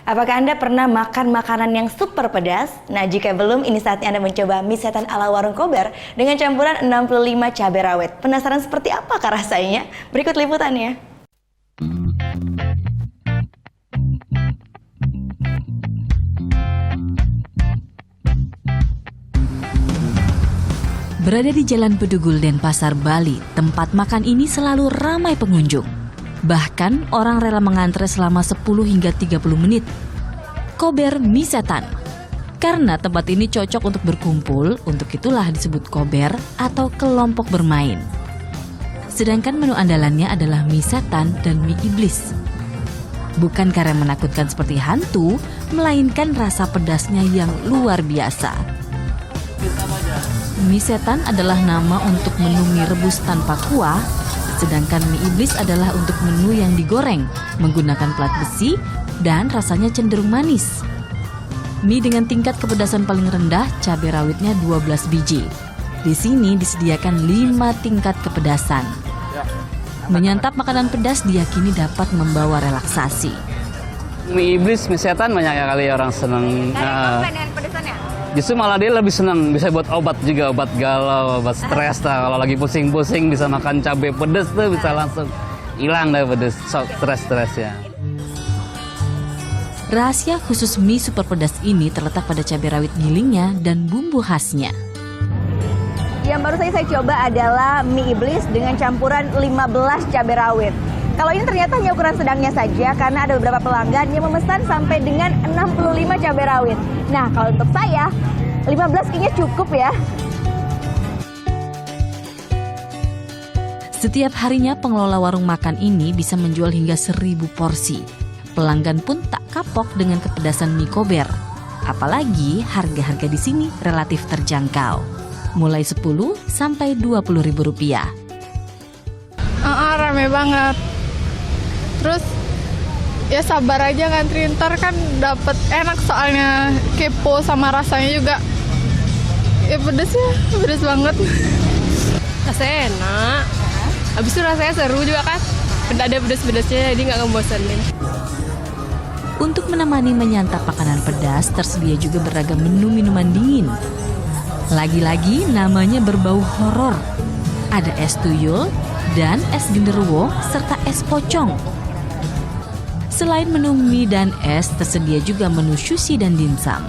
Apakah Anda pernah makan makanan yang super pedas? Nah, jika belum, ini saatnya Anda mencoba mie setan ala warung Kober dengan campuran 65 cabai rawit. Penasaran seperti apakah rasanya? Berikut liputannya. Berada di Jalan Bedugul Denpasar, Bali, tempat makan ini selalu ramai pengunjung. Bahkan orang rela mengantre selama 10 hingga 30 menit. Kober Mie Setan. Karena tempat ini cocok untuk berkumpul, untuk itulah disebut kober atau kelompok bermain. Sedangkan menu andalannya adalah mie setan dan mie iblis. Bukan karena menakutkan seperti hantu, melainkan rasa pedasnya yang luar biasa. Mie setan adalah nama untuk menu mie rebus tanpa kuah, sedangkan mie iblis adalah untuk menu yang digoreng menggunakan plat besi dan rasanya cenderung manis. Mie dengan tingkat kepedasan paling rendah, cabai rawitnya 12 biji. Di sini disediakan 5 tingkat kepedasan. Menyantap makanan pedas diyakini dapat membawa relaksasi. Mie iblis, mie setan banyak ya kali orang senang. Dengan pedasannya? Justru malah dia lebih senang, bisa buat obat juga, obat galau, obat stres. Kalau lagi pusing-pusing bisa makan cabai pedas tuh bisa langsung hilang deh pedas, stres ya. Rahasia khusus mie super pedas ini terletak pada cabai rawit gilingnya dan bumbu khasnya. Yang baru saja saya coba adalah mie iblis dengan campuran 15 cabai rawit. Kalau ini ternyata hanya ukuran sedangnya saja karena ada beberapa pelanggan yang memesan sampai dengan 65 cabai rawit. Nah, kalau untuk saya 15 kayaknya cukup ya. Setiap harinya pengelola warung makan ini bisa menjual hingga 1000 porsi. Pelanggan pun tak kapok dengan kepedasan mie kober. Apalagi harga-harga di sini relatif terjangkau. Mulai 10 sampai 20 ribu rupiah. Rame banget. Terus ya sabar aja ngantri, ntar kan dapet enak soalnya, kepo sama rasanya juga. Ya pedes banget. Rasanya enak. Habis itu rasanya seru juga kan. Ada pedes-pedesnya jadi nggak ngebosenin. Untuk menemani menyantap makanan pedas, tersedia juga beragam menu minuman dingin. Lagi-lagi namanya berbau horor. Ada es tuyul dan es genderuwo serta es pocong. Selain menu mie dan es, tersedia juga menu sushi dan dimsum.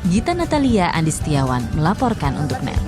Gita Natalia Andi Setiawan melaporkan untuk NET.